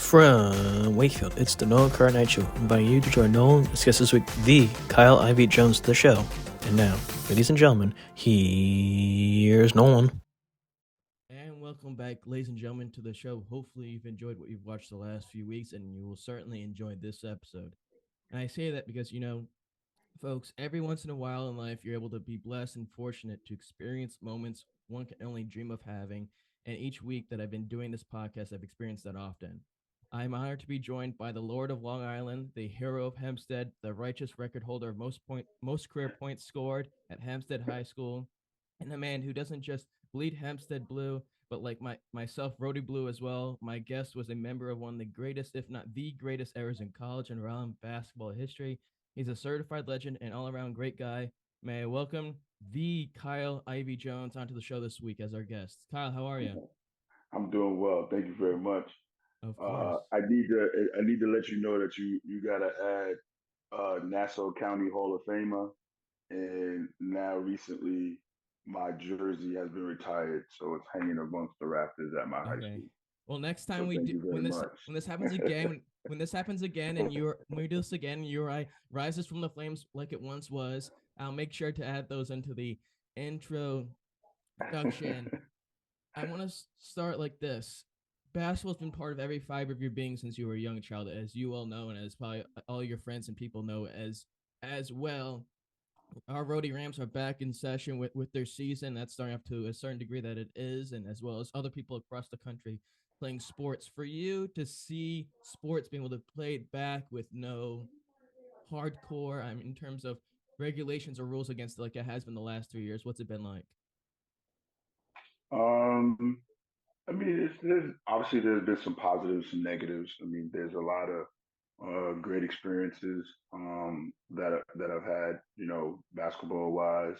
From Wakefield, it's the Nolan Carr Night Show, inviting you to join Nolan discuss this week the Kyle Ivey Jones the show. And now, ladies and gentlemen, here's Nolan. And welcome back, ladies and gentlemen, to the show. Hopefully, you've enjoyed what you've watched the last few weeks, and you will certainly enjoy this episode. And I say that because, folks, every once in a while in life, you're able to be blessed and fortunate to experience moments one can only dream of having. And each week that I've been doing this podcast, I've experienced that often. I'm honored to be joined by the Lord of Long Island, the hero of Hempstead, the righteous record holder of most career points scored at Hempstead High School, and the man who doesn't just bleed Hempstead blue, but like myself, Rhody blue as well. My guest was a member of one of the greatest, if not the greatest, eras in college and Rhode Island basketball history. He's a certified legend and all-around great guy. May I welcome the Kyle Ivey Jones onto the show this week as our guest. Kyle, how are you? I'm doing well. Thank you very much. Of course. I need to let you know that you gotta add Nassau County Hall of Famer, and now recently my jersey has been retired, so it's hanging amongst the rafters at my high Okay. school. Well, next time So we thank do, you very much. when this happens again, when this happens again, and you're when we do this again, and URI rises from the flames like it once was, I'll make sure to add those into the introduction. I want to start like this. Basketball's been part of every fiber of your being since you were a young child, as you all know, and as probably all your friends and people know as well. Our Rhody Rams are back in session with their season. That's starting up to a certain degree that it is, and as well as other people across the country playing sports. For you to see sports being able to play it back with no hardcore, I mean, in terms of regulations or rules against it, like it has been the last 3 years, what's it been like? um, I mean, there's obviously there's been some positives, some negatives. I mean, there's a lot of great experiences that I've had, basketball wise.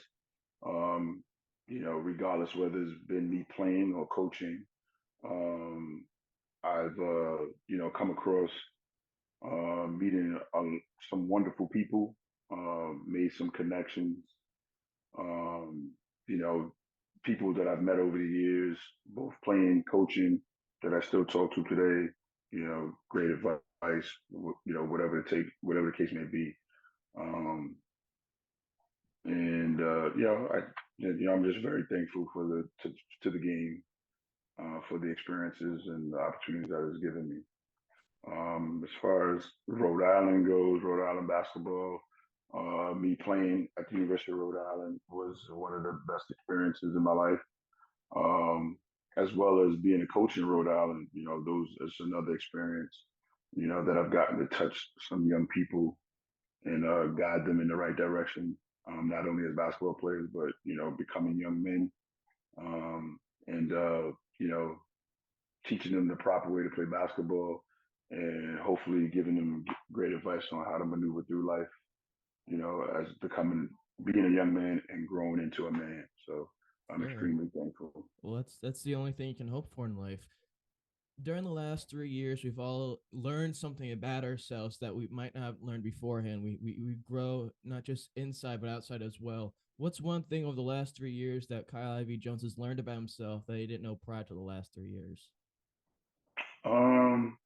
Um, regardless whether it's been me playing or coaching. Um, I've come across meeting some wonderful people, made some connections. Um, you know, people that I've met over the years, both playing, coaching, that I still talk to today. Great advice. Whatever the case may be. Um, and I'm just very thankful for to the game, for the experiences and the opportunities that it's given me. As far as Rhode Island goes, Rhode Island basketball, me playing at the University of Rhode Island was one of the best experiences in my life. Um, as well as being a coach in Rhode Island, those is another experience, that I've gotten to touch some young people and guide them in the right direction, not only as basketball players, but becoming young men, and teaching them the proper way to play basketball, and hopefully giving them great advice on how to maneuver through life. As becoming being a young man and growing into a man. So I'm Sure. extremely thankful. Well, that's the only thing you can hope for in life. During the last 3 years, we've all learned something about ourselves that we might not have learned beforehand. We grow not just inside but outside as well. What's one thing over the last 3 years that Kyle Ivey Jones has learned about himself that he didn't know prior to the last 3 years? Um,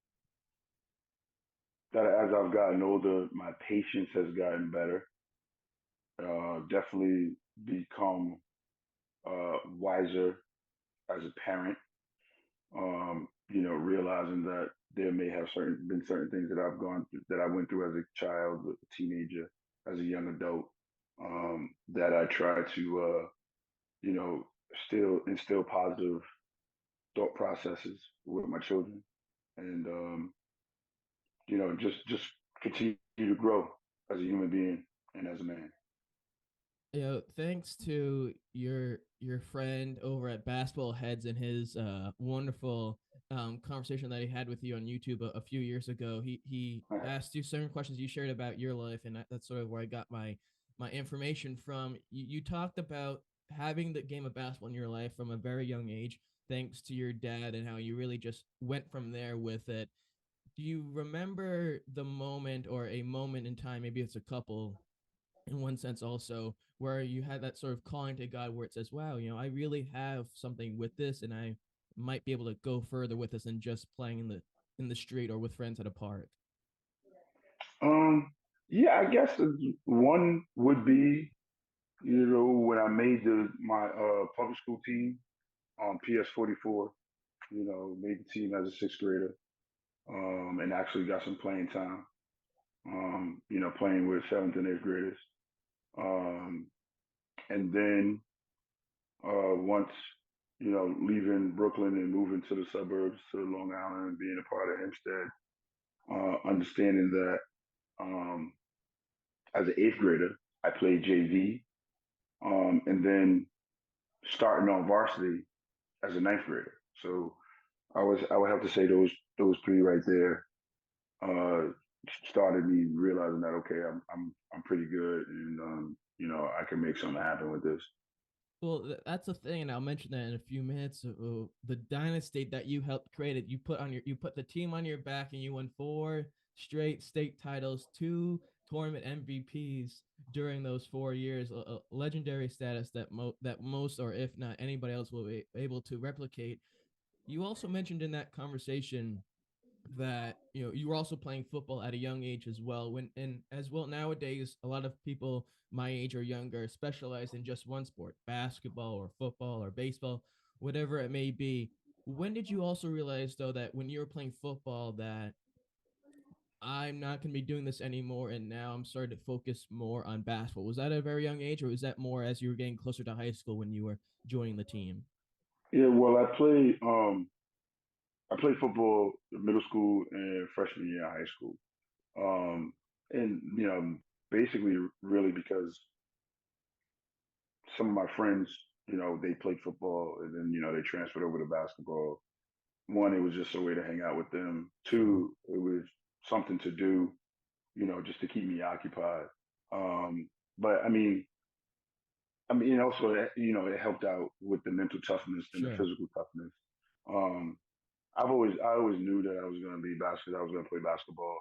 that as I've gotten older, my patience has gotten better. Definitely become wiser as a parent. Realizing that there may have certain things that I've gone through, that I went through as a child, a teenager, as a young adult, that I try to you know still instill positive thought processes with my children, and just continue to grow as a human being and as a man. Thanks to your friend over at Basketball Heads and his wonderful conversation that he had with you on YouTube a few years ago. He asked you certain questions you shared about your life, and that's sort of where I got my information from. You talked about having the game of basketball in your life from a very young age, thanks to your dad, and how you really just went from there with it. Do you remember the moment or a moment in time? Maybe it's a couple in one sense also where you had that sort of calling to God where it says, wow, I really have something with this and I might be able to go further with this than just playing in the street or with friends at a park? Yeah, I guess one would be, when I made my public school team on PS44, made the team as a sixth grader, and actually got some playing time, playing with seventh and eighth graders. Um, and then once, leaving Brooklyn and moving to the suburbs to Long Island and being a part of Hempstead, understanding that um, as an eighth grader, I played JV, and then starting on varsity as a ninth grader. So I would have to say those three right there uh, started me realizing that okay, I'm pretty good, and I can make something happen with this. Well, that's the thing, and I'll mention that in a few minutes. The dynasty that you helped create, you put the team on your back, and you won 4 straight state titles, 2 tournament MVPs during those 4 years. A legendary status that most, or if not anybody else, will be able to replicate. You also mentioned in that conversation that you were also playing football at a young age as well. And as well, nowadays a lot of people my age or younger specialize in just one sport: basketball or football or baseball, whatever it may be. When did you also realize, though, that when you were playing football, that I'm not going to be doing this anymore, and now I'm starting to focus more on basketball? Was that at a very young age, or was that more as you were getting closer to high school when you were joining the team? Yeah, well, I played football in middle school and freshman year in high school. And basically really because some of my friends, they played football and then, they transferred over to basketball. One, it was just a way to hang out with them. Sure. Two, it was something to do, just to keep me occupied. Um, but also, it helped out with the mental toughness and the Sure. physical toughness. Um, I always knew that I was going to be I was going to play basketball.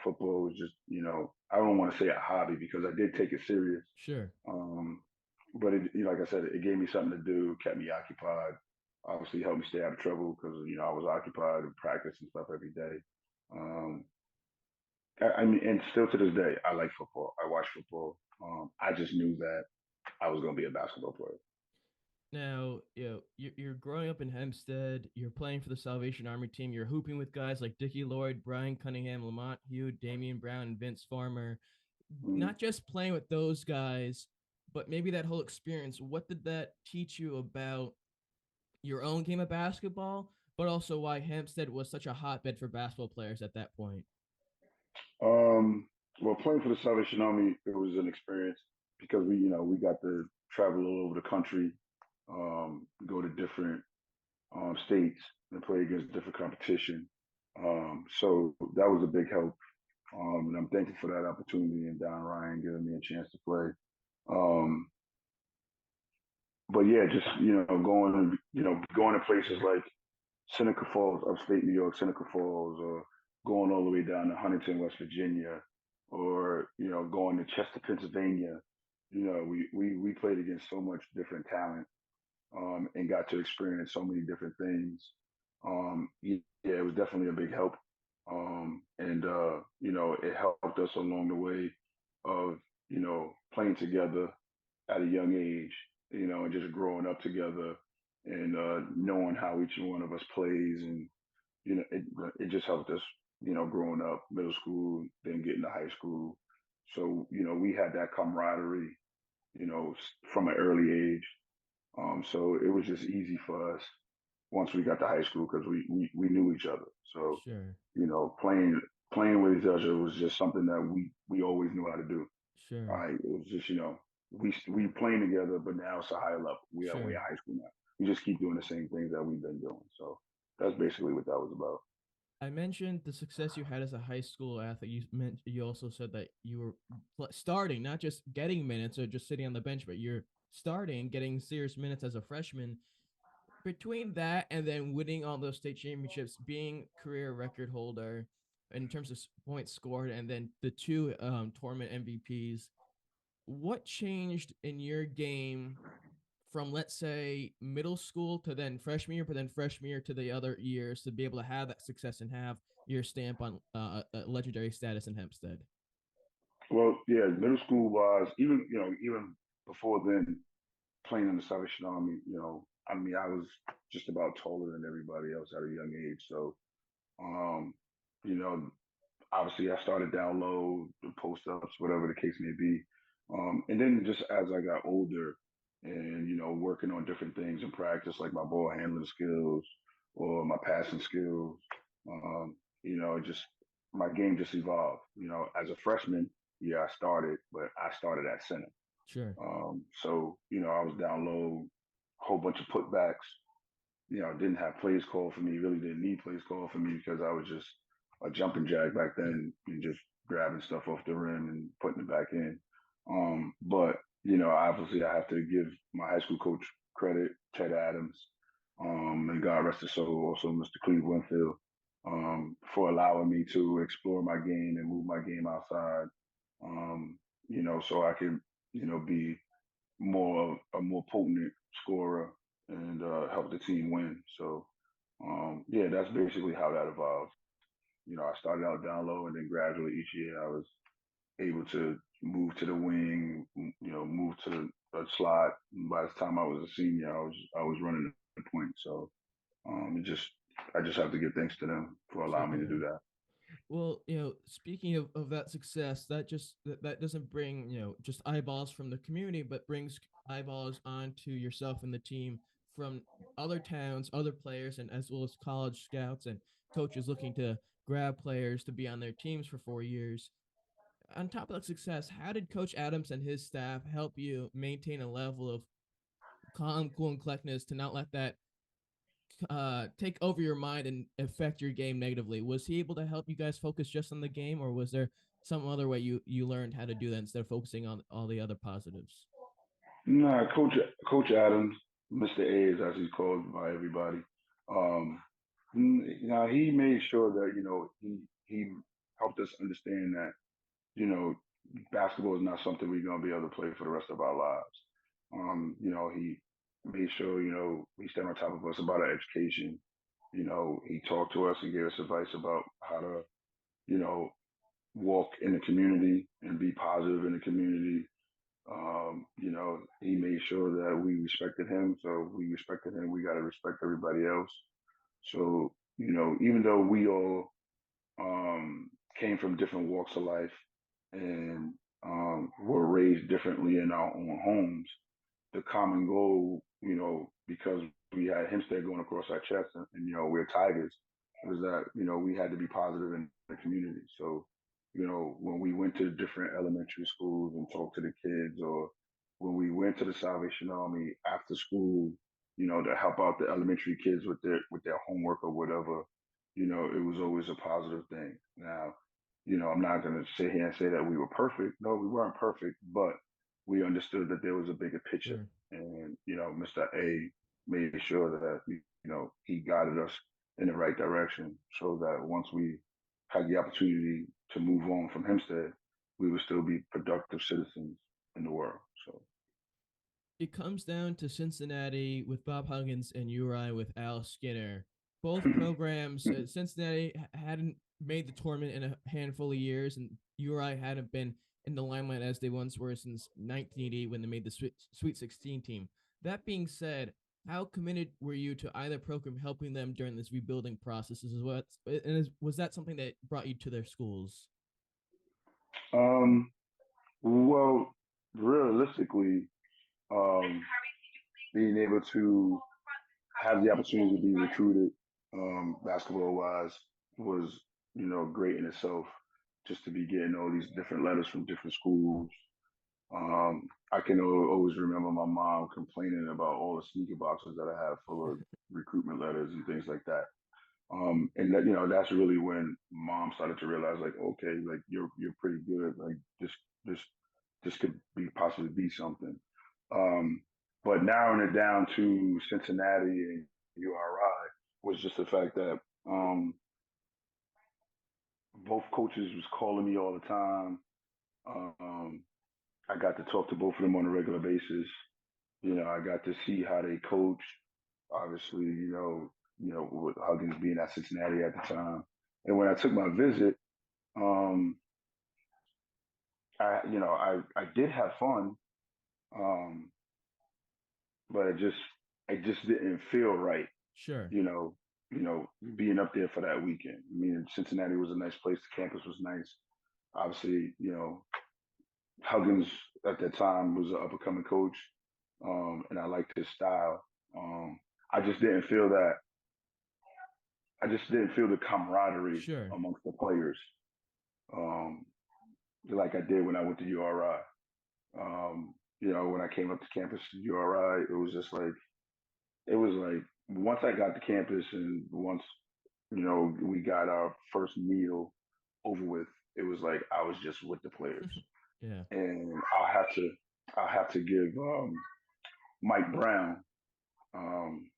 Football was just, I don't want to say a hobby because I did take it serious. Sure. Um, but like I said, it gave me something to do, kept me occupied. Obviously, helped me stay out of trouble because I was occupied and practice and stuff every day. Um, and still to this day, I like football. I watch football. I just knew that I was going to be a basketball player. Now, you're growing up in Hempstead. You're playing for the Salvation Army team. You're hooping with guys like Dickie Lloyd, Brian Cunningham, Lamont Hugh, Damian Brown, and Vince Farmer. Mm. Not just playing with those guys, but maybe that whole experience. What did that teach you about your own game of basketball, but also why Hempstead was such a hotbed for basketball players at that point? Um, well, playing for the Salvation Army, it was an experience because we got to travel all over the country, go to different states and play against different competition. So that was a big help, and I'm thankful for that opportunity and Don Ryan giving me a chance to play. Um, but yeah, just going to places like Seneca Falls, upstate New York, Seneca Falls, or going all the way down to Huntington, West Virginia, or going to Chester, Pennsylvania. We played against so much different talent, and got to experience so many different things. Yeah, it was definitely a big help, and it helped us along the way of playing together at a young age, and just growing up together and knowing how each one of us plays, and it just helped us, growing up, middle school, then getting to high school. So we had that camaraderie, from an early age. So it was just easy for us once we got to high school because we knew each other. So Sure. playing with each other was just something that we always knew how to do. Sure. It was just we playing together, but now it's a higher level. We Sure. at high school now. We just keep doing the same things that we've been doing. So that's basically what that was about. I mentioned the success you had as a high school athlete. You also said that you were starting, not just getting minutes or just sitting on the bench, but you're starting, getting serious minutes as a freshman. Between that and then winning all those state championships, being career record holder in terms of points scored, and then the 2 tournament MVPs, what changed in your game from, let's say, middle school to then freshman year, but then freshman year to the other years to be able to have that success and have your stamp on legendary status in Hempstead? Well, yeah, middle school was even before then, playing in the Salvation Army. I mean, I was just about taller than everybody else at a young age. So, um, you know, obviously I started down low, the post ups, whatever the case may be. And then just as I got older and, working on different things in practice, like my ball handling skills or my passing skills, just my game just evolved. As a freshman, yeah, but I started at center. Sure. So, I was down low, whole bunch of putbacks, didn't have plays called for me, really didn't need plays called for me because I was just a jumping jack back then and just grabbing stuff off the rim and putting it back in. But, obviously I have to give my high school coach credit, Ted Adams, and God rest his soul, also Mr. Cleve Winfield, for allowing me to explore my game and move my game outside, so I can, be a more potent scorer and help the team win. So yeah, that's basically how that evolved. I started out down low, and then gradually each year I was able to move to the wing, move to the slot. And by the time I was a senior, I was running the point. So I just have to give thanks to them for allowing me to do Certainly. that. Well, speaking of that success, that doesn't bring, just eyeballs from the community, but brings eyeballs onto yourself and the team from other towns, other players, and as well as college scouts and coaches looking to grab players to be on their teams for 4 years. On top of that success, how did Coach Adams and his staff help you maintain a level of calm, cool, and collectedness to not let that take over your mind and affect your game negatively? Was he able to help you guys focus just on the game, or was there some other way you learned how to do that instead of focusing on all the other positives? Nah, Coach Adams, Mr. A, as he's called by everybody. Um, he made sure that he helped us understand that you know basketball is not something we're gonna be able to play for the rest of our lives. He made sure he stayed on top of us about our education. He talked to us and gave us advice about how to you know walk in the community and be positive in the community. He made sure that we respected him. So we respected him. We got to respect everybody else. So, even though we all came from different walks of life and were raised differently in our own homes, the common goal, because we had Hempstead going across our chest and we're Tigers, was that, we had to be positive in the community. So, when we went to different elementary schools and talked to the kids, or when we went to the Salvation Army after school, to help out the elementary kids with their homework or whatever, it was always a positive thing. Now, I'm not gonna sit here and say that we were perfect. No, we weren't perfect, but we understood that there was a bigger picture. Sure. And, Mr. A made sure that he guided us in the right direction so that once we had the opportunity to move on from Hempstead, we would still be productive citizens in the world. So It comes down to Cincinnati with Bob Huggins and URI with Al Skinner. Both programs, Cincinnati hadn't made the tournament in a handful of years, and URI hadn't been in the limelight as they once were since 1988 when they made the Sweet 16 team. That being said, how committed were you to either program helping them during this rebuilding process? Was that something that brought you to their schools? um, well, realistically, um, being able to have the opportunity to be recruited, basketball wise, was great in itself. Just to be getting all these different letters from different schools. I can always remember my mom complaining about all the sneaker boxes that I have full of recruitment letters and things like that. And that that's really when mom started to realize, like, okay, like you're pretty good. Like this this could be possibly be something. Um, but narrowing it down to Cincinnati and URI was just the fact that both coaches was calling me all the time. Um, I got to talk to both of them on a regular basis. I got to see how they coach. Obviously, with Huggins being at Cincinnati at the time, and when I took my visit, um, I did have fun, um, but it just didn't feel right. Sure. You know, being up there for that weekend. I mean, Cincinnati was a nice place. The campus was nice. Obviously, Huggins at that time was an up and coming coach, and I liked his style. Um, I just didn't feel that. I just didn't feel the camaraderie Sure. amongst the players, um, like I did when I went to URI. When I came up to campus at URI, it was like once I got to campus and once we got our first meal over with, it was like I was just with the players. Yeah. And I'll have to give Mike Brown um,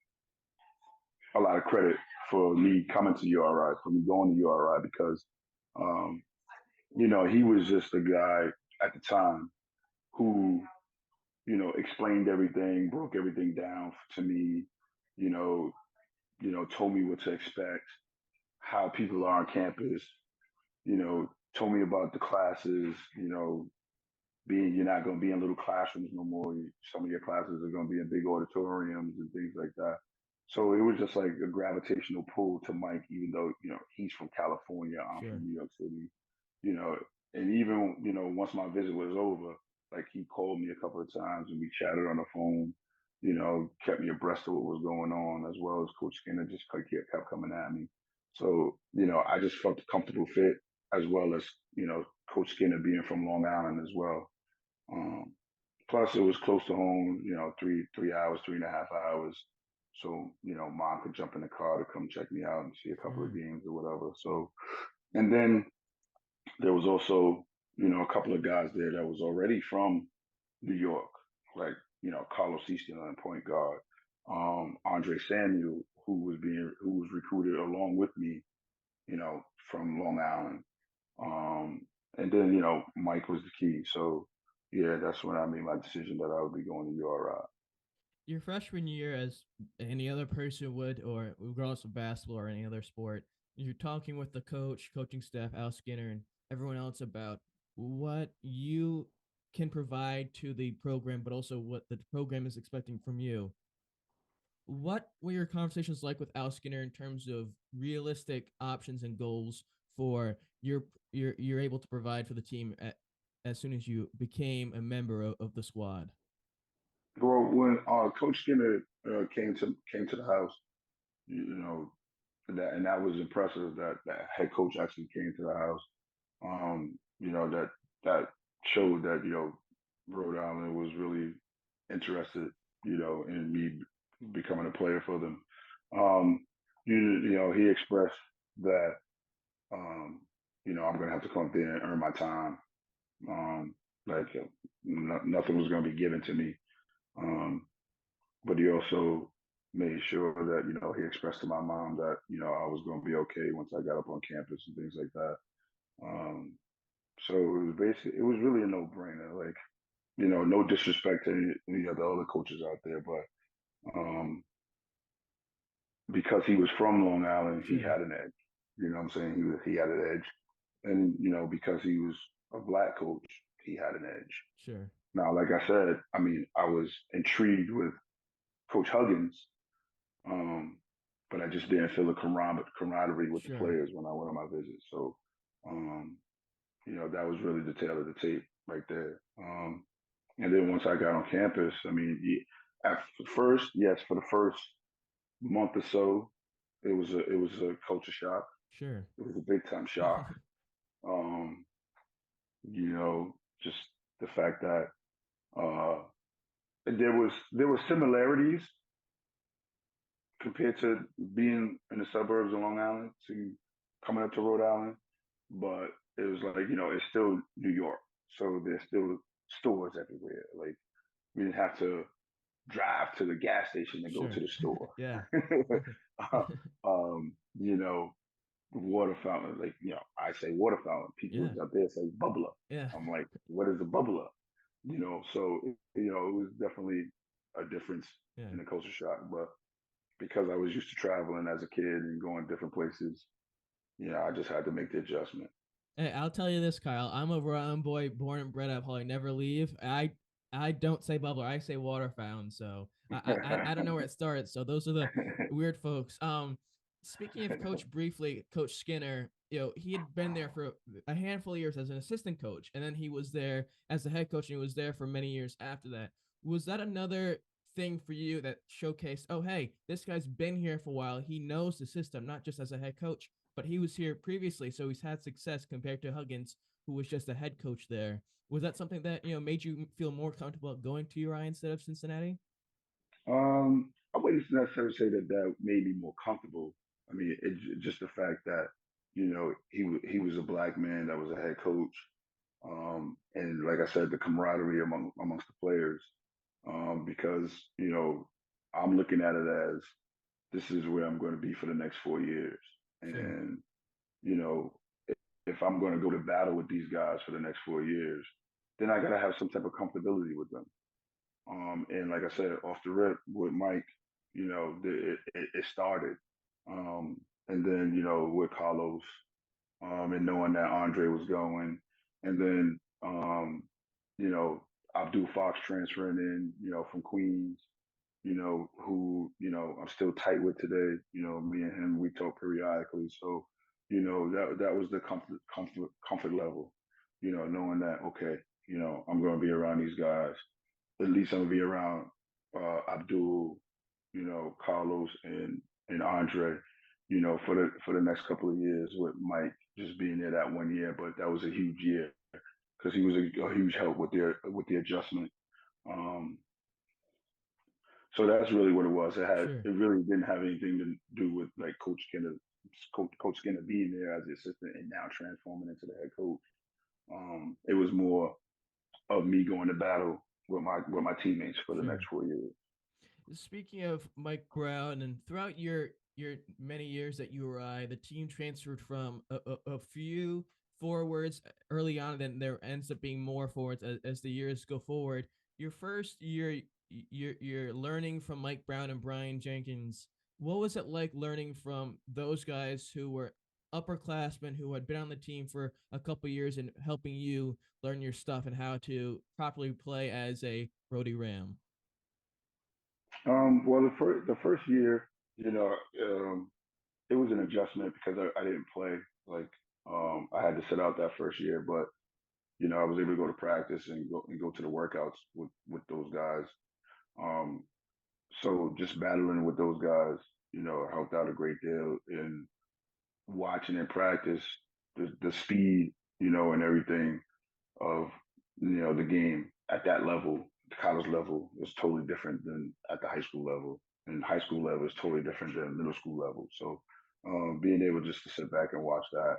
a lot of credit for me coming to URI, for me going to URI because um, he was just a guy at the time who explained everything, broke everything down to me, you know, told me what to expect, how people are on campus, told me about the classes, being you're not going to be in little classrooms no more. Some of your classes are going to be in big auditoriums and things like that. So it was just like a gravitational pull to Mike, even though he's from California, I'm Sure. from New York City, you know, and even once my visit was over, like he called me a couple of times and we chatted on the phone, kept me abreast of what was going on, as well as Coach Skinner just kept coming at me. So I just felt a comfortable fit, as well as Coach Skinner being from Long Island as well. Um, Plus, it was close to home. 3 hours, 3.5 hours. So mom could jump in the car to come check me out and see a couple of Sure. games or whatever. So, and then there was also a couple of guys there that was already from New York, like Carlos Easton on point guard, Andre Samuel, who was recruited along with me, from Long Island. Um, and then, Mike was the key. So, yeah, that's when I made my decision that I would be going to URI. Your freshman year, as any other person would, or regardless of basketball or any other sport, you're talking with the coach, coaching staff, Al Skinner, and everyone else about what you can provide to the program, but also what the program is expecting from you. What were your conversations like with Al Skinner in terms of realistic options and goals for you're able to provide for the team as soon as you became a member of the squad? Well, when Coach Skinner came to the house, you know, that was impressive. That head coach actually came to the house. That showed that Rhode Island was really interested, in me becoming a player for them. Um, he expressed that um, I'm gonna have to come up there and earn my time. Um, like nothing was gonna be given to me. Um, but he also made sure that he expressed to my mom that I was going to be okay once I got up on campus and things like that. Um, so it was really a no brainer. Like no disrespect to any of the other coaches out there, but because he was from Long Island, he Sure. had an edge. You know what I'm saying? He had an edge, and because he was a black coach, he had an edge. Sure. Now, like I said, I mean, I was intrigued with Coach Huggins. Um, but I just didn't feel the camaraderie with the Sure. players when I went on my visit. So, um, that was really the tail of the tape right there. And then once I got on campus, I mean, at first, yes, for the first month or so, it was a culture shock. Sure. It was a big time shock. Um, just the fact that uh, there were similarities compared to being in the suburbs of Long Island to coming up to Rhode Island. But it was like, it's still New York. So there's still stores everywhere. Like we didn't have to drive to the gas station to go Sure. to the store. Yeah. uh, um, you know, water fountain, like, I say water fountain. People Yeah. up there say bubbler. Yeah. I'm like, what is a bubbler? So, it was definitely a difference Yeah. in the culture shock. But because I was used to traveling as a kid and going different places, I just had to make the adjustment. Hey, I'll tell you this, Kyle. I'm a Rhode Island boy, born and bred up. Probably never leave. I don't say bubbler. I say water fountain. So I don't know where it starts. So those are the weird folks. Speaking of coach, briefly, Coach Skinner. He had been there for a handful of years as an assistant coach, and then he was there as the head coach, and he was there for many years after that. Was that another thing for you that showcased? Oh, hey, this guy's been here for a while. He knows the system, not just as a head coach, but he was here previously, so he's had success compared to Huggins, who was just a head coach there. Was that something that made you feel more comfortable going to URI instead of Cincinnati? I wouldn't necessarily say that that made me more comfortable. I mean, it's just the fact that he was a black man that was a head coach, and like I said, the camaraderie amongst the players, because I'm looking at it as this is where I'm going to be for the next 4 years, Sure. and you know, if I'm going to go to battle with these guys for the next 4 years, then I got to have some type of comfortability with them. And like I said, off the rip with Mike, it started. And then, with Carlos, and knowing that Andre was going, and then, you know, Abdul Fox transferring in, from Queens, who, I'm still tight with today. Me and him, we talk periodically. So, that was the comfort level, knowing that, okay, I'm going to be around these guys. At least I'm gonna be around Abdul, Carlos and Andre, for the next couple of years with Mike just being there that 1 year. But that was a huge year because he was a huge help with the adjustment. Um, so that's really what it was. Sure. It really didn't have anything to do with like Coach Skinner being there as the assistant and now transforming into the head coach. It was more of me going to battle with my teammates for the Sure. next 4 years. Speaking of Mike Brown, and throughout your many years at URI, the team transferred from a few forwards early on, and then there ends up being more forwards as the years go forward. Your first year, you're learning from Mike Brown and Brian Jenkins. What was it like learning from those guys who were upperclassmen who had been on the team for a couple years and helping you learn your stuff and how to properly play as a Rhody Ram? Well, the first year, it was an adjustment because I didn't play. Like, I had to sit out that first year, but I was able to go to practice and go to the workouts with those guys. Um, so just battling with those guys, helped out a great deal in watching in practice the speed, and everything of the game at that level, the college level is totally different than at the high school level, and high school level is totally different than middle school level. So being able just to sit back and watch that,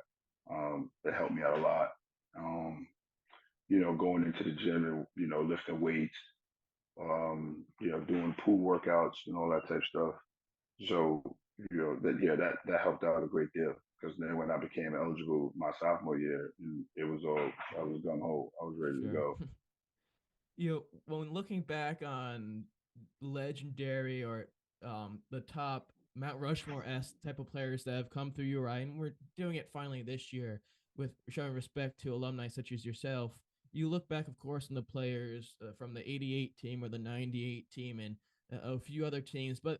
it helped me out a lot. Um, going into the gym and lifting weights, doing pool workouts and all that type of stuff. So that helped out a great deal because then when I became eligible my sophomore year, it was all I was gung ho. I was ready to Sure. go. When looking back on legendary or the top Mount Rushmore s type of players that have come through URI, and we're doing it finally this year with showing respect to alumni such as yourself. You look back, of course, on the players from the '88 team or the '98 team and a few other teams, but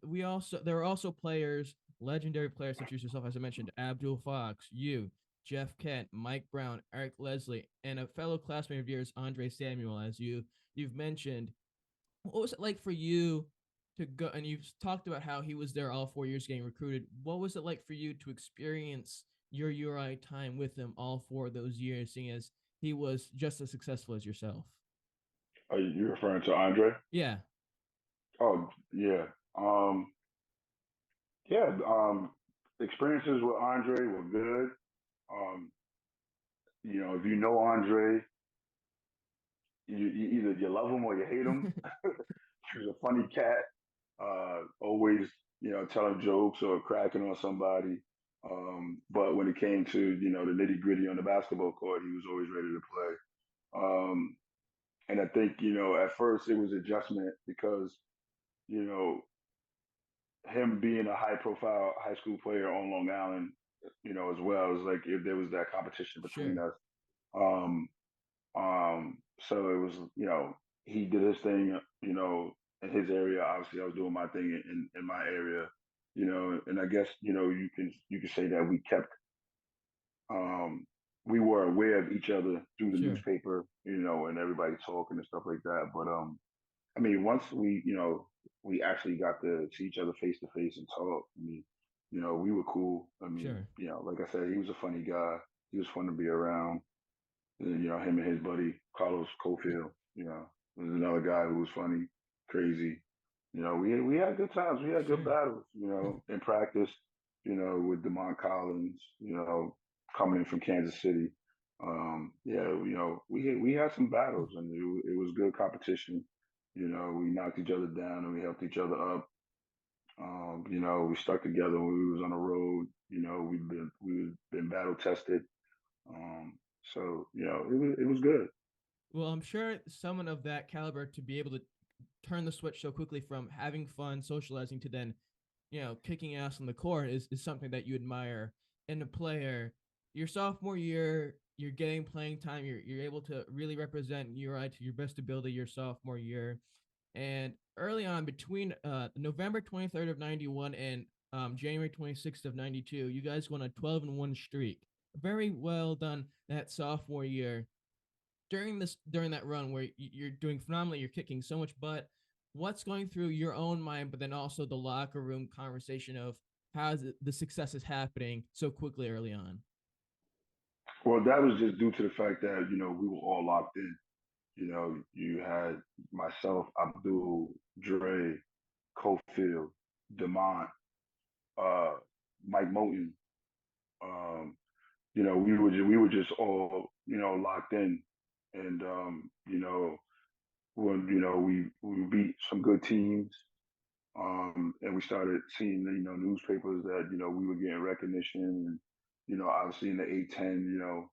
there are also players, legendary players such as yourself, as I mentioned, Abdul Fox, you, Jeff Kent, Mike Brown, Eric Leslie, and a fellow classmate of yours, Andre Samuel, as you've mentioned. What was it like for you to go? And you've talked about how he was there all 4 years getting recruited. What was it like for you to experience your URI time with him all 4 of those years, seeing as he was just as successful as yourself? Are you referring to Andre? Yeah, Oh yeah, yeah. Experiences with Andre were good. Um, if you know Andre, either you love him or you hate him. He's a funny cat. Always, telling jokes or cracking on somebody. But when it came to, the nitty gritty on the basketball court, he was always ready to play. And I think, at first it was adjustment because, you know, him being a high profile high school player on Long Island, as well as like if there was that competition between Sure. us. Um, so it was, he did his thing, in his area. Obviously, I was doing my thing in my area, and I guess, you can say that um, we were aware of each other through the Sure. newspaper, and everybody talking and stuff like that. But I mean, once we actually got to see each other face to face and talk. I mean, we were cool. I mean, Sure. like I said, he was a funny guy. He was fun to be around. And, him and his buddy Carlos Cofield, was another guy who was funny, crazy. We had good times. We had good Sure. battles. In practice. With Demont Collins. Coming in from Kansas City. Yeah, we had some battles, and it was good competition. We knocked each other down and we helped each other up. We stuck together when we was on the road. We've been battle tested. Um, so it was good. Well, I'm sure someone of that caliber to be able to turn the switch so quickly from having fun, socializing to then, kicking ass on the court is something that you admire in a player. Your sophomore year, you're getting playing time. You're able to really represent URI to your best ability your sophomore year. And early on, between November 23rd of 91 and January 26th of 92, you guys won a 12-1 streak. Very well done that sophomore year. During that run where you're doing phenomenally, you're kicking so much butt. What's going through your own mind, but then also the locker room conversation of how the success is happening so quickly early on? Well, that was just due to the fact that we were all locked in. You had myself, Abdul, Dre, Cofield, Demont, uh, Mike Moten. Um, we were just all locked in, and when we beat some good teams, and we started seeing newspapers that we were getting recognition, and obviously in the A10,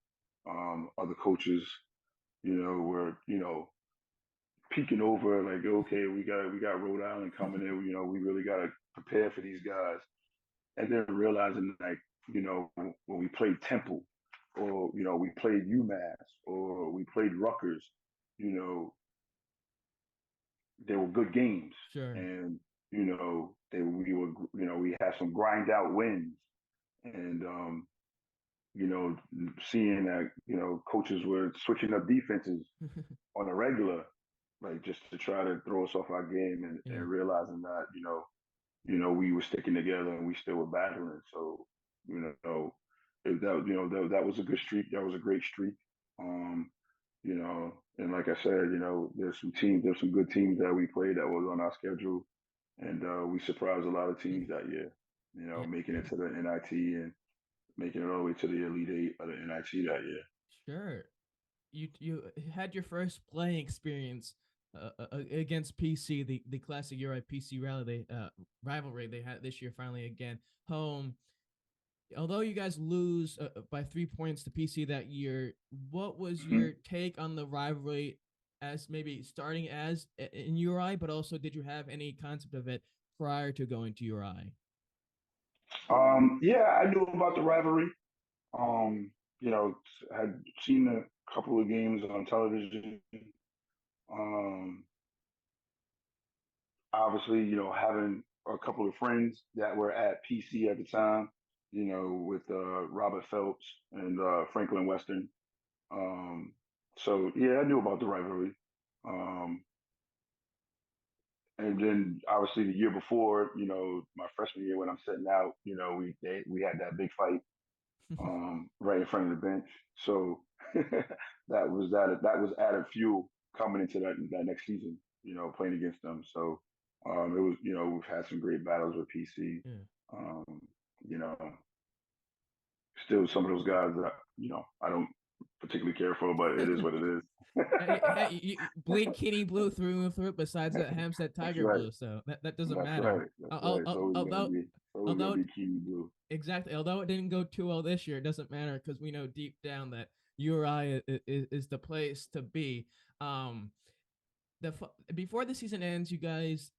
other coaches were peeking over like, okay, we got Rhode Island coming in, we really got to prepare for these guys, and then realizing like when we played Temple, or we played UMass, or we played Rutgers, you know they were good games, Sure. and we had some grind out wins, and seeing that coaches were switching up defenses on a regular, like just to try to throw us off our game, Yeah. and realizing that we were sticking together and we still were battling. So that was a good streak. That was a great streak. Um, and like I said, there's some good teams that we played that was on our schedule, and we surprised a lot of teams that year. Yeah. Making it to the NIT and making it all the way to the Elite Eight of the NIT that year. Sure. You had your first playing experience against PC, the classic URI PC rivalry they had this year finally again home. Although you guys lose by 3 points to PC that year, what was Mm-hmm. your take on the rivalry as maybe starting as in URI, but also did you have any concept of it prior to going to URI? Yeah, I knew about the rivalry. Um, had seen a couple of games on television. Um, Obviously, having a couple of friends that were at PC at the time, with Robert Phelps and Franklin Western. Um, so yeah, I knew about the rivalry. Um, and then obviously the year before, my freshman year when I'm sitting out, we had that big fight right in front of the bench. So that was added fuel coming into that next season. Playing against them. So it was we've had some great battles with PC. Yeah. Um, you know, Still some of those guys that I don't particularly care for, but it is what it is. Bleed Kitty Blue through and through. Besides that, Hempstead That's Tiger right. Blue, so that doesn't That's matter. right. That's right. It's always gonna Although be Kiwi Blue. exactly, although it didn't go too well this year, it doesn't matter because we know deep down that URI is the place to be. Um, before the season ends, you guys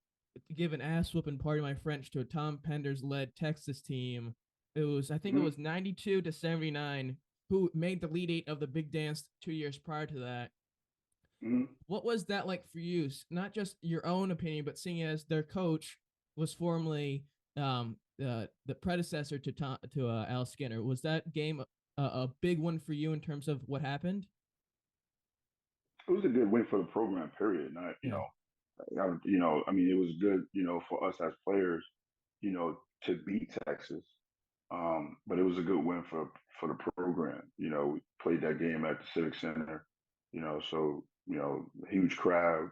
give an ass whooping, pardon my French, to a Tom Penders led Texas team. I think it Mm-hmm. was 92-79, who made the Elite Eight of the Big Dance 2 years prior to that. Mm-hmm. What was that like for you? Not just your own opinion, but seeing as their coach was formerly the predecessor to Al Skinner. Was that game a big one for you in terms of what happened? It was a good win for the program, period. Not, Yeah, I mean, it was good, for us as players, to beat Texas. But it was a good win for the program. We played that game at the Civic Center, so huge crowd.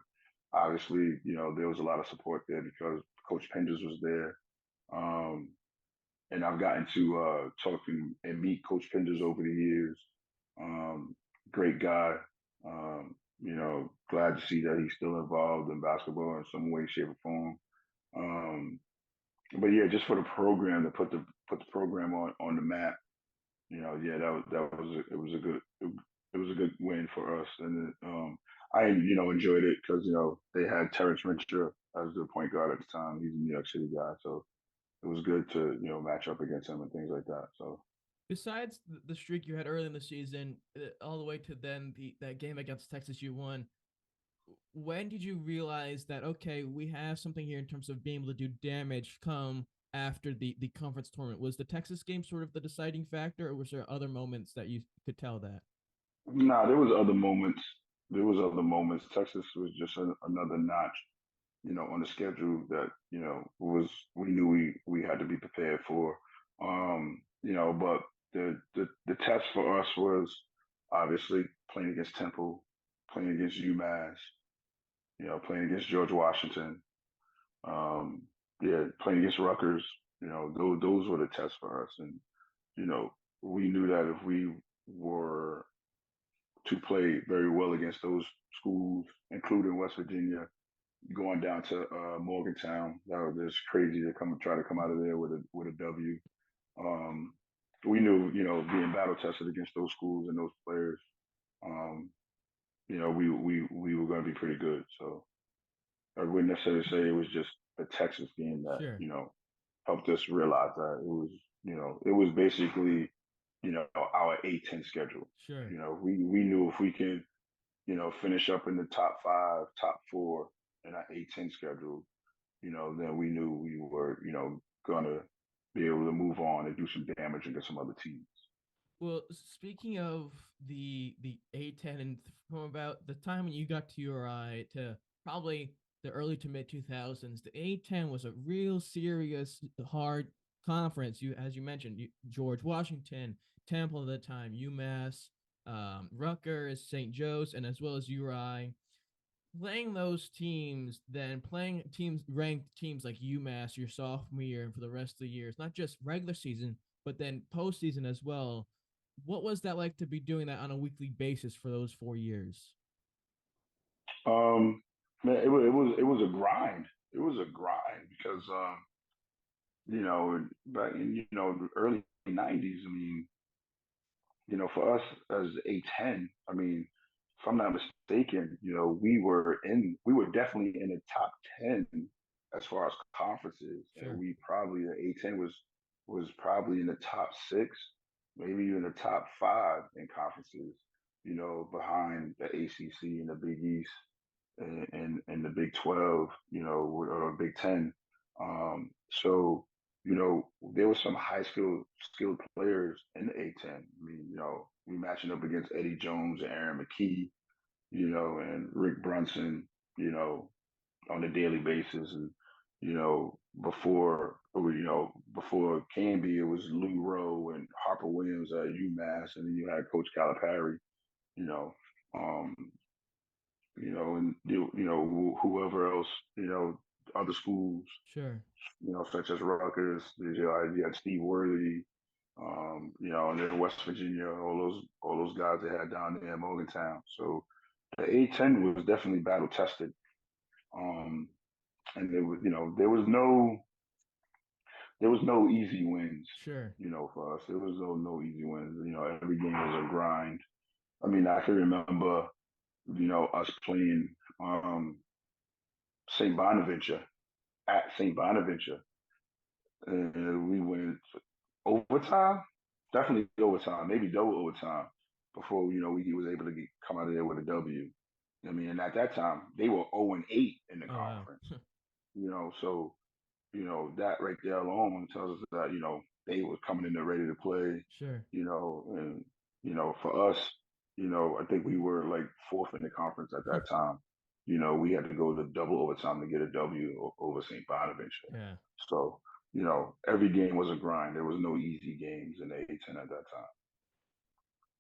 Obviously, there was a lot of support there because Coach Penders was there. Um, and I've gotten to talk and meet Coach Penders over the years. Um, Great guy. Glad to see that he's still involved in basketball in some way, shape, or form. Um, but yeah, just for the program to put the program on the map, yeah, that was it was a good win for us, and I enjoyed it because they had Terrence Rencher as the point guard at the time. He's a New York City guy, so it was good to match up against him and things like that. So besides the streak you had early in the season, all the way to then that game against Texas you won, when did you realize that, okay, we have something here in terms of being able to do damage come after the conference tournament? Was the Texas game sort of the deciding factor, or was there other moments that you could tell that? nah, there was other moments. There was other moments. Texas was just another notch, on the schedule that was we knew we had to be prepared for. But the test for us was obviously playing against Temple, playing against UMass, playing against George Washington, um, yeah, playing against Rutgers. Those were the tests for us, and you know, we knew that if we were to play very well against those schools, including West Virginia, going down to Morgantown, that was just crazy to try to come out of there with a W. Um, we knew, being battle tested against those schools and those players, um, we were going to be pretty good. So I wouldn't necessarily say it was just the Texas game that Sure, helped us realize that it was basically our A10 schedule. sure. We knew if we could finish up in the top five, top four in our A10 schedule, then we knew we were gonna be able to move on and do some damage against some other teams. Well, speaking of the A10 and from about the time when you got to URI to probably the early to mid 2000s, the A10 was a real serious, hard conference. As you mentioned, George Washington, Temple at the time, UMass, Rutgers, St. Joe's, and as well as URI. Playing those teams, then playing teams ranked teams like UMass your sophomore year and for the rest of the years, not just regular season, but then postseason as well. What was that like to be doing that on a weekly basis for those 4 years? Um, Man, it was a grind. It was a grind because back in the early '90s. I mean, for us as A10, I mean, if I'm not mistaken, we were definitely in the top 10 as far as conferences, and Sure. we probably the A10 was probably in the top six, maybe even the top five in conferences. Behind the ACC and the Big East and the Big 12, or Big 10. So there were some skilled players in the A10. I mean, we matching up against Eddie Jones and Aaron McKee, and Rick Brunson, on a daily basis. And, before Canby, it was Lou Rowe and Harper Williams at UMass. And then you had Coach Calipari, you know, um, and whoever else, other schools, Sure. such as Rutgers. You had Steve Worthy, and then West Virginia, all those guys they had down there in Morgantown. So the A10 was definitely battle tested, um, and there was no easy wins. Sure. For us, there was no easy wins. Every game was a grind. I mean, I can remember, us playing St. Bonaventure. at St. Bonaventure, and we went overtime, definitely overtime, maybe double overtime before we was able to come out of there with a W. I mean, and at that time they were 0-8 in the Oh wow. conference. So that right there alone tells us that they were coming in there ready to play. Sure. And for us, I think we were like fourth in the conference at that time. We had to go to double overtime to get a W over St. Bonaventure. Yeah. So, every game was a grind. There was no easy games in the A10 at that time.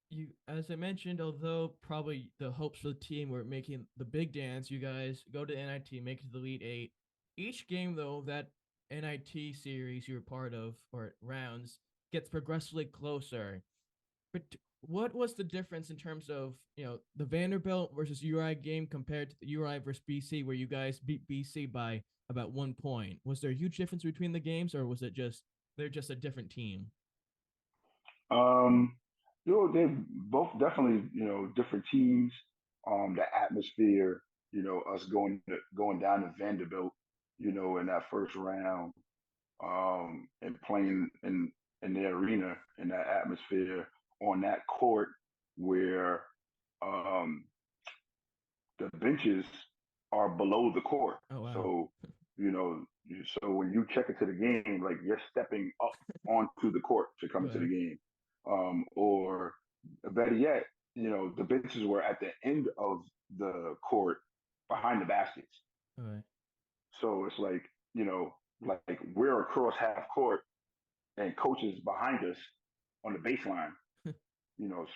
You, as I mentioned, although probably the hopes for the team were making the big dance, you guys go to NIT, make it to the Elite Eight. Each game, though, that NIT series you're part of or rounds gets progressively closer. But what was the difference in terms of the Vanderbilt versus URI game compared to the URI versus BC, where you guys beat BC by about 1 point? Was there a huge difference between the games, or was it just they're just a different team? Um, they're both definitely, different teams. The atmosphere, us going down to Vanderbilt, in that first round, and playing in the arena in that atmosphere on that court where um the benches are below the court. Oh wow. So, so when you check into the game, like you're stepping up onto the court to come into the Right. game. Or better yet, the benches were at the end of the court behind the baskets. All right. So it's like we're across half court and coaches behind us on the baseline,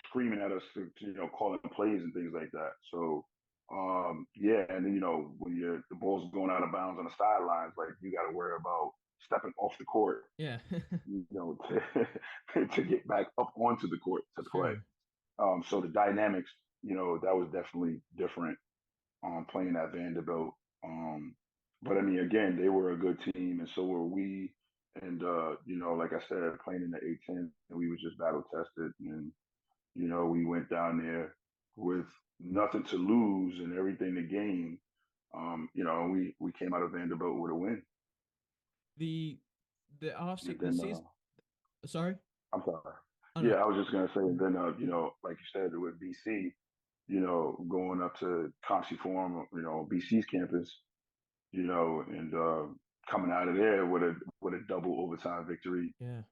screaming at us to calling plays and things like that. So, yeah, and then when the ball's going out of bounds on the sidelines, like you got to worry about stepping off the court, Yeah. to get back up onto the court to play. Sure. So the dynamics, that was definitely different. Playing at Vanderbilt, but I mean, again, they were a good team, and so were we. And like I said, playing in the A10, we was just battle tested, and we went down there with nothing to lose and everything to gain. We came out of Vanderbilt with a win. The off And the then season. Sorry. I'm sorry. Oh Yeah, no. I was just gonna say, and then like you said, with BC, going up to Concy Forum, BC's campus, and coming out of there with a double overtime victory, Yeah.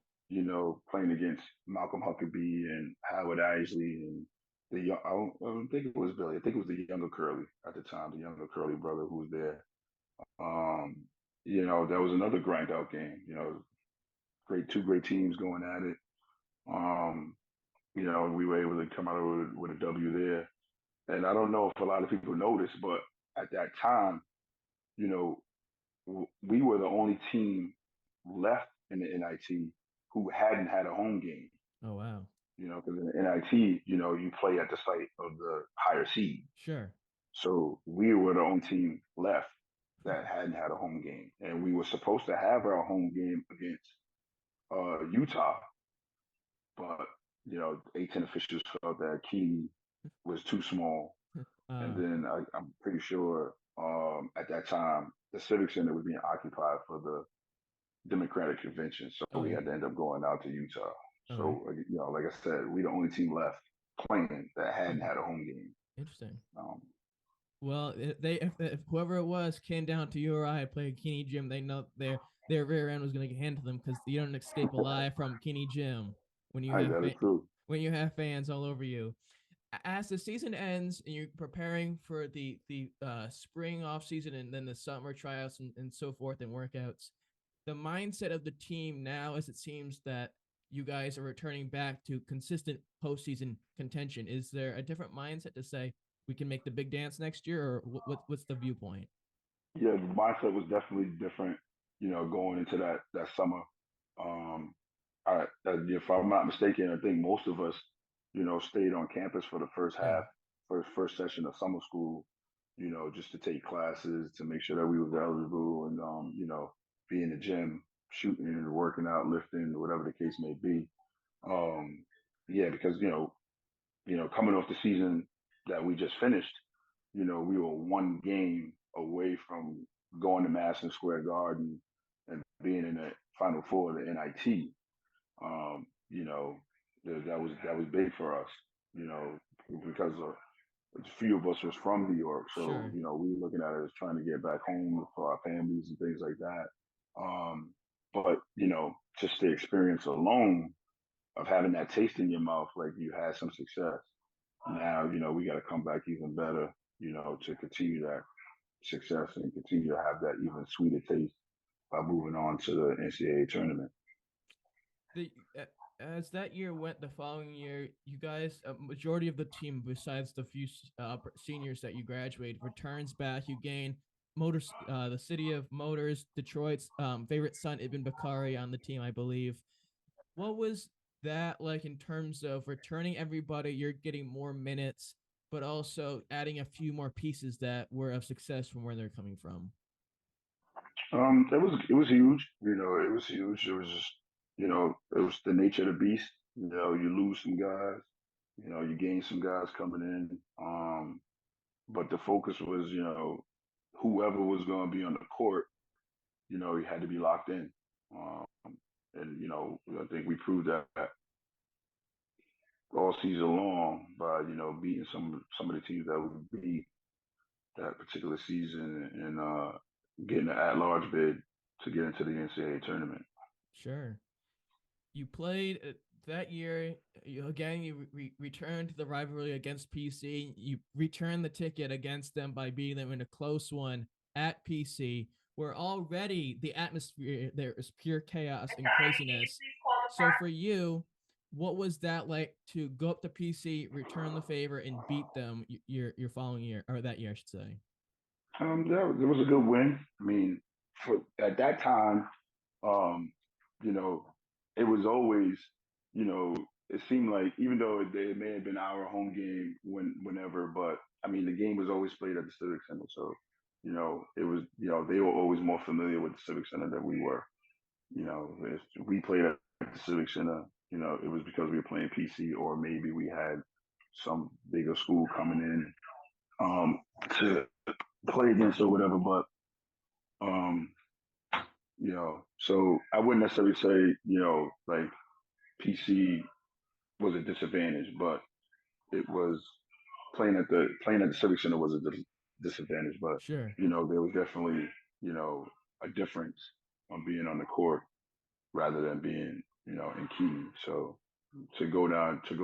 playing against Malcolm Huckabee and Howard Isley and I don't think it was Billy. I think it was the younger Curly at the time, the younger Curly brother who was there. Um, that was another grind out game. Two great teams going at it. Um, we were able to come out with a W there. And I don't know if a lot of people noticed, but at that time, you know, we were the only team left in the NIT who hadn't had a home game. Oh wow. Because in the NIT, you play at the site of the higher seed. Sure. So we were the only team left that hadn't had a home game, and we were supposed to have our home game against Utah, but A10 officials felt that key was too small, and Uh. then I'm pretty sure at that time the Civic Center was being occupied for the Democratic Convention, so Oh we yeah. had to end up going out to Utah. All right. So like I said, we the only team left playing that hadn't had a home game. Interesting. Um, Well, if whoever it was came down to URI played Kenny Jim, they know their rear end was going to get handed to them because you don't escape alive from Kenny Jim when you have that is true. when you have fans all over you. As the season ends and you're preparing for the spring off season and then the summer tryouts and so forth and workouts, the mindset of the team now, as it seems that you guys are returning back to consistent postseason contention, is there a different mindset to say we can make the big dance next year, or what's the viewpoint? Yeah, the mindset was definitely different. Going into that summer. Um, if I'm not mistaken, I think most of us, stayed on campus for the first Yeah. half, first session of summer school. Just to take classes to make sure that we was eligible and be in the gym, shooting and working out, lifting, whatever the case may be. Um, yeah, because coming off the season that we just finished, we were one game away from going to Madison Square Garden and being in the Final Four of the NIT. You know, that was big for us. You know, because a few of us was from New York, so Sure. we were looking at it as trying to get back home for our families and things like that. Um, but just the experience alone of having that taste in your mouth, like you had some success. Now, we got to come back even better, to continue that success and continue to have that even sweeter taste by moving on to the NCAA tournament. The as that year went, the following year, you guys, a majority of the team, besides the few seniors that you graduated, returns back. You gain Motors, the city of Motors, Detroit's favorite son, Ibn Bakari, on the team, I believe. What was that like in terms of returning everybody? You're getting more minutes, but also adding a few more pieces that were of success from where they're coming from. It was huge. It was huge. It was just, it was the nature of the beast. You lose some guys. You gain some guys coming in. But the focus was, whoever was going to be on the court, you had to be locked in. Um, and I think we proved that all season long by beating some of the teams that we beat that particular season and getting an at-large bid to get into the NCAA tournament. Sure. You played that year. You returned to the rivalry against PC. You returned the ticket against them by beating them in a close one at PC, where already the atmosphere there is pure chaos and craziness. So for you, what was that like to go up to PC, return the favor, and beat them your following year, or that year, I should say? That was a good win. I mean, for at that time, um, you know, it was always, it seemed like even though it may have been our home game whenever, but I mean, the game was always played at the Civic Center, so it was, they were always more familiar with the Civic Center than we were. If we played at the Civic Center, it was because we were playing PC, or maybe we had some bigger school coming in to play against or whatever. But um, so I wouldn't necessarily say like PC was a disadvantage, but it was playing at the Civic Center was a disadvantage. But Sure. there was definitely a difference on being on the court rather than being in Keene. So to go